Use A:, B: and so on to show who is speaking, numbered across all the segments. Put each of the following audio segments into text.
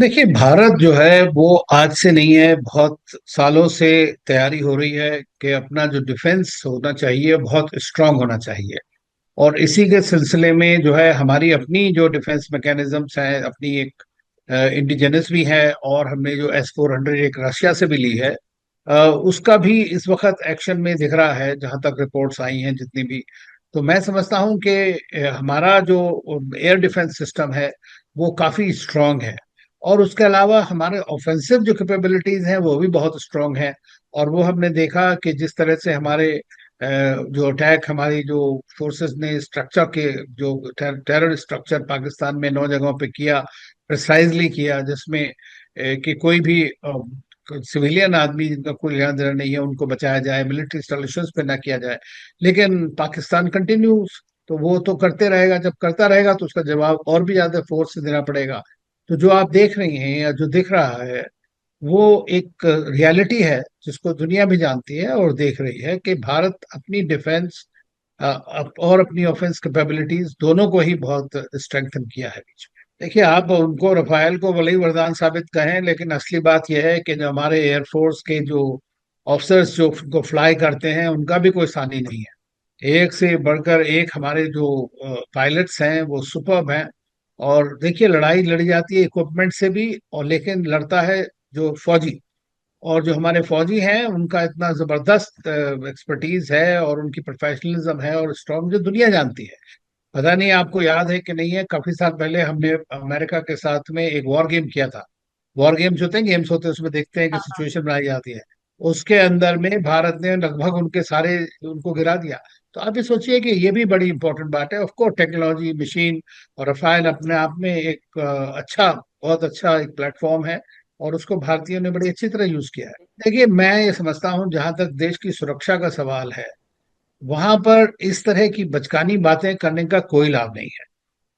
A: देखिए, भारत जो है वो आज से नहीं है, बहुत सालों से तैयारी हो रही है कि अपना जो डिफेंस होना चाहिए बहुत स्ट्रांग होना चाहिए। और इसी के सिलसिले में जो है हमारी अपनी जो डिफेंस मैकेनिज्म्स हैं, अपनी एक इंडिजिनस भी है, और हमने जो S-400 एक रशिया से भी ली है। उसका भी इस वक्त एक्शन में दिख रहा है, जहां तक रिपोर्ट्स आई हैं जितनी भी। तो मैं समझता हूं कि हमारा जो एयर डिफेंस सिस्टम है वो काफी स्ट्रांग है। और उसके अलावा हमारे ऑफेंसिव जो कैपेबिलिटीज हैं वो भी बहुत स्ट्रांग है। और वो हमने देखा कि जिस तरह से हमारे जो अटैक हमारी जो फोर्सेस ने स्ट्रक्चर के जो टेरर स्ट्रक्चर पाकिस्तान में 9 जगहों पे किया, प्रिसाइजली किया, जिसमें कि कोई भी सिविलियन आदमी जिनका कोई लेना देना नहीं है उनको बचाया जाए, मिलिट्री इंस्टॉलेशंस पे ना किया जाए। लेकिन पाकिस्तान कंटिन्यूस, तो वो तो करते रहेगा। जब करता रहेगा तो उसका जवाब और भी ज्यादा फोर्स से देना पड़ेगा। तो जो आप देख रही हैं या जो दिख रहा है वो एक रियलिटी है जिसको दुनिया भी जानती है और देख रही है कि भारत अपनी डिफेंस और अपनी ऑफेंस कैपेबिलिटीज दोनों को ही बहुत स्ट्रेंथन किया है बीच में। देखिए, आप उनको रफाल को भले ही वरदान साबित कहें, लेकिन असली बात यह है कि जो हमारे एयरफोर्स के जो ऑफिसर्स जो उनको फ्लाई करते हैं उनका भी कोई सानी नहीं है। एक से बढ़कर एक हमारे जो पायलट्स हैं वो सुपर्ब हैं। और देखिए, लड़ाई लड़ी जाती है इक्विपमेंट से भी, और लेकिन लड़ता है जो फौजी। और जो हमारे फौजी हैं उनका इतना जबरदस्त एक्सपर्टीज है और उनकी प्रोफेशनलिज्म है और स्ट्रॉन्ग, जो दुनिया जानती है। पता नहीं आपको याद है कि नहीं है, काफी साल पहले हमने अमेरिका के साथ में एक वॉर गेम किया था। वॉर गेम्स होते हैं, गेम्स होते हैं, उसमें देखते हैं कि
B: हाँ।
A: सिचुएशन बनाई जाती है। उसके अंदर में भारत ने लगभग उनके सारे उनको गिरा दिया। तो आप ये सोचिए कि ये भी बड़ी इंपॉर्टेंट बात है। ऑफ कोर्स टेक्नोलॉजी, मशीन और रफाल अपने आप में एक अच्छा, बहुत अच्छा एक प्लेटफॉर्म है। और उसको भारतीयों ने बड़ी अच्छी तरह यूज किया है। देखिए, मैं ये समझता हूँ जहां तक देश की सुरक्षा का सवाल है, वहां पर इस तरह की बचकानी बातें करने का कोई लाभ नहीं है।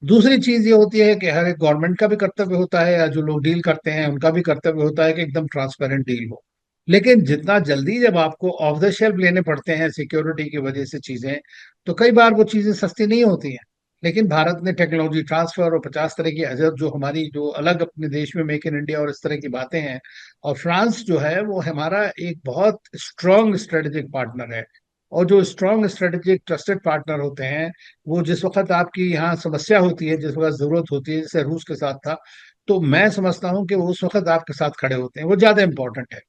A: दूसरी चीज ये होती है कि हर एक गवर्नमेंट का भी कर्तव्य होता है, या जो लोग डील करते हैं उनका भी कर्तव्य होता है कि एकदम ट्रांसपेरेंट डील हो। लेकिन जितना जल्दी जब आपको ऑफ द शेल्फ लेने पड़ते हैं सिक्योरिटी की वजह से चीजें, तो कई बार वो चीजें सस्ती नहीं होती हैं। लेकिन भारत ने टेक्नोलॉजी ट्रांसफर और 50 तरह की अजब जो हमारी जो अलग अपने देश में मेक इन इंडिया और इस तरह की बातें हैं। और फ्रांस जो है वो हमारा एक बहुत स्ट्रांग स्ट्रेटेजिक पार्टनर है। और जो स्ट्रांग स्ट्रेटेजिक ट्रस्टेड पार्टनर होते हैं, वो जिस वक्त आपकी यहाँ समस्या होती है, जिस वक्त जरूरत होती है, जैसे रूस के साथ था, तो मैं समझता हूँ कि वो उस वक्त आपके साथ खड़े होते हैं, वो ज्यादा इंपॉर्टेंट है।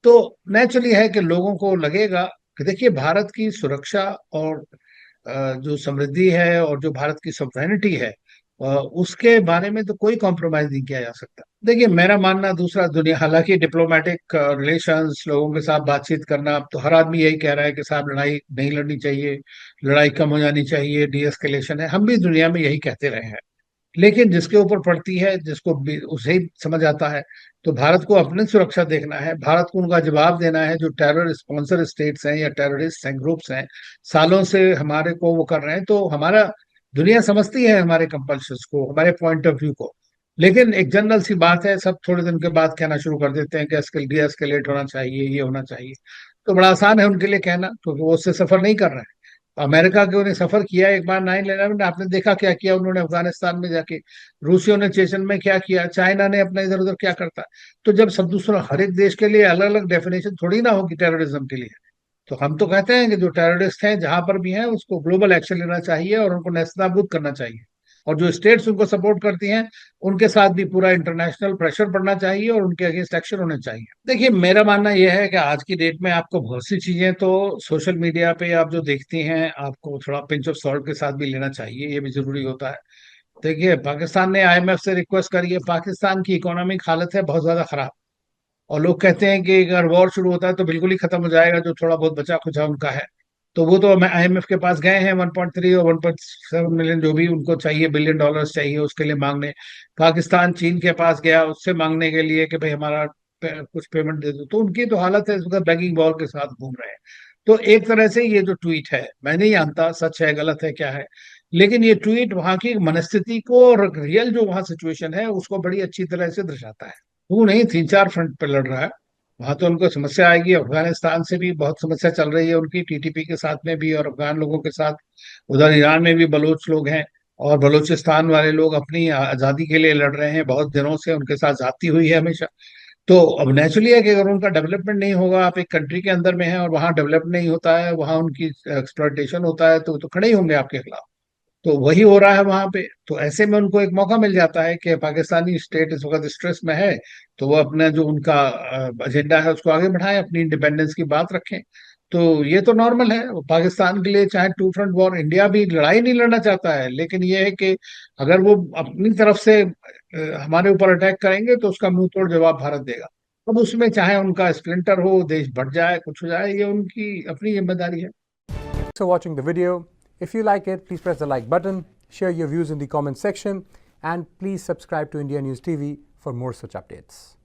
A: तो नेचुरली है कि लोगों को लगेगा कि देखिए, भारत की सुरक्षा और जो समृद्धि है और जो भारत की सॉवरेनिटी है, उसके बारे में तो कोई कॉम्प्रोमाइज नहीं किया जा सकता। देखिए, मेरा मानना दूसरा, दुनिया हालांकि डिप्लोमेटिक रिलेशंस, लोगों के साथ बातचीत करना, अब तो हर आदमी यही कह रहा है कि साहब लड़ाई नहीं लड़नी चाहिए, लड़ाई कम हो जानी चाहिए, डी एस्केलेशन है, हम भी दुनिया में यही कहते रहे हैं। लेकिन जिसके ऊपर पड़ती है, उसे ही समझ आता है। तो भारत को अपनी सुरक्षा देखना है, भारत को उनका जवाब देना है जो टेरर स्पॉन्सर स्टेट्स हैं या टेररिस्ट हैं, ग्रुप्स हैं, सालों से हमारे को वो कर रहे हैं। तो हमारा, दुनिया समझती है हमारे कंपल्शंस को, हमारे पॉइंट ऑफ व्यू को। लेकिन एक जनरल सी बात है, सब थोड़े दिन के बाद कहना शुरू कर देते हैं कि डी एस्केलेट होना चाहिए, ये होना चाहिए। तो बड़ा आसान है उनके लिए कहना, क्योंकि वो उससे सफर नहीं कर रहे हैं। अमेरिका के उन्हें सफर किया एक बार 9/11 में, आपने देखा क्या किया उन्होंने अफगानिस्तान में जाके। रूसियों ने चेचन में क्या किया, चाइना ने अपना इधर उधर क्या करता है। तो जब सब दूसरा, हर एक देश के लिए अलग अलग डेफिनेशन थोड़ी ना होगी टेररिज्म के लिए। तो हम तो कहते हैं कि जो टेररिस्ट हैं जहां पर भी हैं उसको ग्लोबल एक्शन लेना चाहिए और उनको नेस्तनाबूद करना चाहिए। और जो स्टेट्स उनको सपोर्ट करती हैं, उनके साथ भी पूरा इंटरनेशनल प्रेशर पड़ना चाहिए और उनके अगेंस्ट एक्शन होने चाहिए। देखिए, मेरा मानना यह है कि आज की डेट में आपको बहुत सी चीजें तो सोशल मीडिया पे आप जो देखती हैं, आपको थोड़ा पिंच ऑफ सॉल्ट के साथ भी लेना चाहिए, ये भी जरूरी होता है। देखिए, पाकिस्तान ने IMF से रिक्वेस्ट करी है, पाकिस्तान की इकोनॉमिक हालत है बहुत ज्यादा खराब। और लोग कहते हैं कि अगर वॉर शुरू होता है तो बिल्कुल ही खत्म हो जाएगा जो थोड़ा बहुत बचा खुचा उनका है। तो वो तो IMF के पास गए हैं, 1.3 और 1.7 मिलियन जो भी उनको चाहिए, बिलियन डॉलर्स चाहिए उसके लिए मांगने। पाकिस्तान चीन के पास गया उससे मांगने के लिए कि भाई हमारा कुछ पेमेंट दे दो। तो उनकी तो हालत है, इस वक्त बैगिंग बॉल के साथ घूम रहे हैं। तो एक तरह से ये जो ट्वीट है, मैं नहीं जानता सच है गलत है क्या है, लेकिन ये ट्वीट वहां की मनस्थिति को और रियल जो वहां सिचुएशन है उसको बड़ी अच्छी तरह से दर्शाता है। वो नहीं, 3-4 फ्रंट पर लड़ रहा है। वहां तो उनको समस्या आएगी, अफगानिस्तान से भी बहुत समस्या चल रही है उनकी, TTP के साथ में भी और अफगान लोगों के साथ। उधर ईरान में भी बलोच लोग हैं। और बलूचिस्तान वाले लोग अपनी आज़ादी के लिए लड़ रहे हैं बहुत दिनों से, उनके साथ जाती हुई है हमेशा। तो अब नेचुरली है कि अगर उनका डेवलपमेंट नहीं होगा, आप एक कंट्री के अंदर में है और वहाँ डेवलप नहीं होता है, वहाँ उनकी एक्सप्लॉइटेशन होता है, तो खड़े ही होंगे आपके खिलाफ। तो वही हो रहा है वहां पे। तो ऐसे में उनको एक मौका मिल जाता है कि पाकिस्तानी स्टेट इस वक्त स्ट्रेस में है, तो वो अपना जो उनका एजेंडा है उसको आगे बढ़ाएं, अपनी इंडिपेंडेंस की बात रखें। तो ये तो नॉर्मल है। पाकिस्तान के लिए चाहे टू फ्रंट वॉर, इंडिया भी लड़ाई नहीं लड़ना चाहता है, लेकिन ये है कि अगर वो अपनी तरफ से हमारे ऊपर अटैक करेंगे तो उसका मुंह तोड़ जवाब भारत देगा। अब उसमें चाहे उनका स्प्लिंटर हो, देश बढ़ जाए, कुछ हो जाए, ये उनकी अपनी जिम्मेदारी है।
B: Thanks for watching the video. If you like it, please press the like button, share your views in the comment section, and please subscribe to India News TV for more such updates.